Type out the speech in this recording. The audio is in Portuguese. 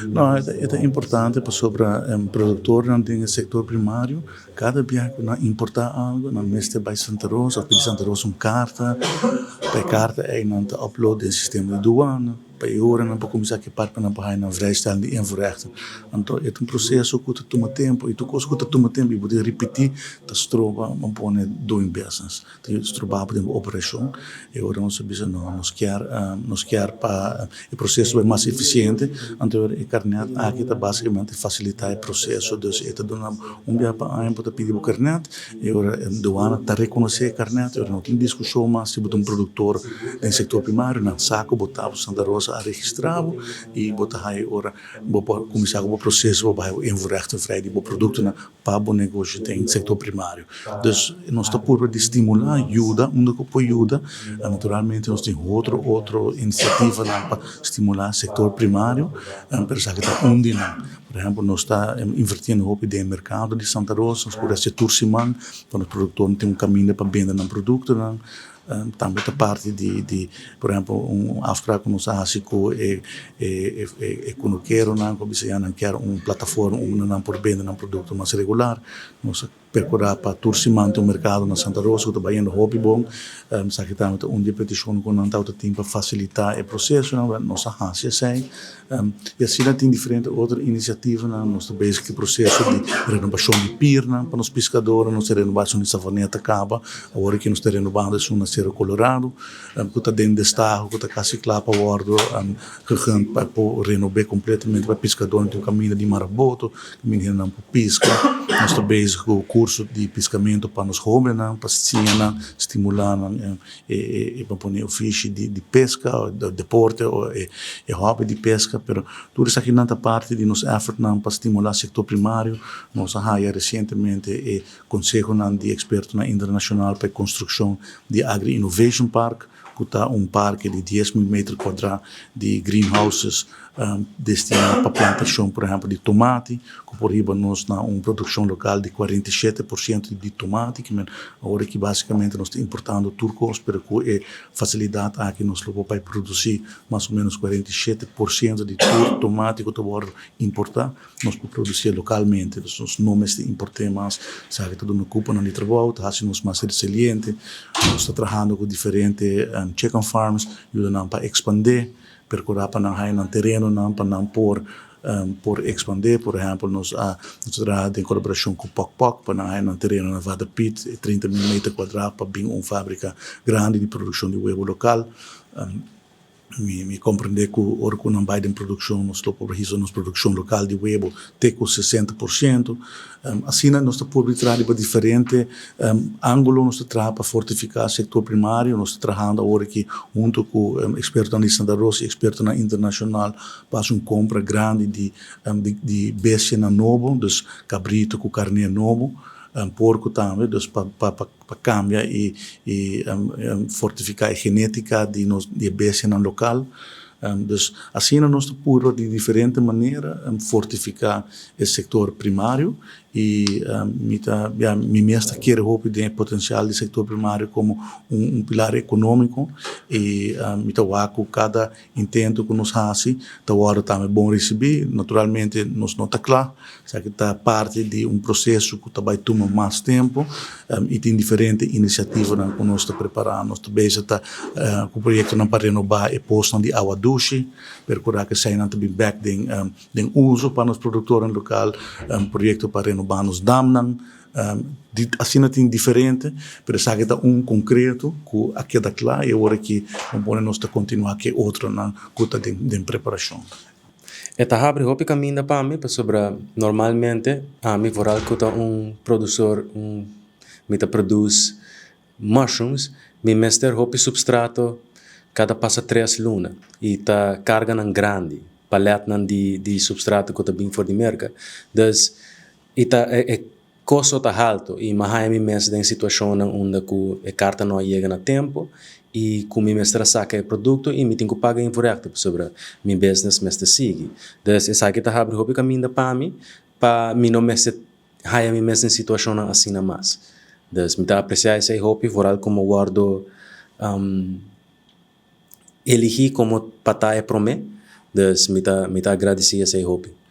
Não, é importante para sobre produtor no setor primário, cada dia que não importa algo, não mestre by Santa Rosa, ou Santa Rosa carta, para carta é não upload no sistema de douane, para hora não para começar que parte para pagar na vrijstelling de invoerrechten. Então é processo que toma tempo e tu coisa que toma tempo e pode repetir, tá stroba uma boa doing business, tu stroba para uma operação e agora nós sabemos nos quer para o processo é mais eficiente, então a carnet aqui tá basicamente facilitar o processo, dus é dona dia para para pedir o carnet e agora a douana tá reconhecer a carnet, agora não tem discussão mais se um produtor em setor primário na saco botar Santa Rosa a registrar e botar aí ora começar o processo para o invoerrechten vrij die produto na para o negócio tem setor primário. Dus nós está por de estimular ajuda, ajuda, naturalmente nós tem outro iniciativa para estimular o setor primário, para que está onde não. Por exemplo, nós está investindo um no mercado de Santa Rosa, nós podemos ser turciman, para o produtor tem caminho para vender um produto, também a parte de por exemplo afspraak nos ASICO quando quero não quero plataforma não por vender um produto mais regular nós percorrer para turcimante o mercado na Santa Rosa que trabalhando hobby bom sabe também onde petição com não tanto tempo para facilitar o processo nossa agência sei e assim tem diferentes outras iniciativas na nosso basic processo de renovação de pirna para os pescadores nossa renovação de savaneta acaba agora que nós estamos renovando na Cerro Colorado que está dentro do estado que está quase lá para o ordo gegaan para renovar completamente para pescadores tem um caminho de maraboto caminho não para pesca nós estamos basic com o curso de pescamento para os jovens para estimular e para pôr o fiche de pesca de deporte e hobby de pesca pero tudo isso aqui na parte de nos effort para estimular o setor primário nós recentemente o conselho de expertos internacional para a construção de Agri Innovation Park que está parque de 10.000 metros quadrados de greenhouses destinado para plantação, por exemplo, de tomate, que por riba nós na produção local de 47% de tomate, que agora que basicamente nós estamos importando turcos, pero que é facilidade aqui nós vamos para produzir mais ou menos 47% de tomate que nós importar, nós podemos produzir localmente, os nomes de importar mais, sabe, tudo no cupo no trabalho, está sendo mais resiliente, nós estamos trabalhando com diferentes chicken farms, ajudando para expandir, percorrer para não terreno não para não por expandir, por exemplo, nós trabalhamos em colaboração com o POC para não terreno na Vada Pit, 30.000 metros quadrados para abrir uma fábrica grande de produção de huevo local. Me compreender que o orco não vai em produção, nós estamos por produção local de huevo, tem com 60%. Assim, nós estamos por trabalhar para diferentes ângulos, nós estamos para fortificar o setor primário, nós estamos trabalhando agora aqui junto com expertos na Santa Rosa e expertos na internacional, para uma compra grande de bestia na novo, dus cabrito com carne novo, porco também, dus para cambiar e fortificar a genética de bestia no local. Dus assim nós estamos de diferente maneira fortificar o setor primário e me mestra quer roupa de potencial do setor primário como pilar econômico e me com cada intento que nos faz tá hora também bom receber naturalmente nós não tá claro sabe que tá parte de processo que vai tomar mais tempo e tem diferentes iniciativas que nós está preparando nós também está com o projeto não para renovar e posto de água doce percurar que sai não também back den uso para os produtores local projeto para renovar nos damnan assim tem diferente pero sabe que concreto que aqui da claro e agora que nós está continuar que outro na cuta de preparação. Eta abre hopi caminho para mim sobre normalmente a mim voral que produtor me produz mushrooms me mester hopi substrato cada passa 3 luna e tá carga nan grande palet nan de substrato que tá bem for de merca dus ita custo tá alto e mahai me mestre em situação onde a carta não chega na tempo e com me mestre saca o produto e me tenho que pagar incorreto sobre meu business mestre sigue dus essa que tá abre hopi caminho para mim para me não mestre hai me mestre em situação assim na mais dus me tá apreciar esse hopi voral como guardo elegi como patai prome Dus me tá agradecido esse hopi.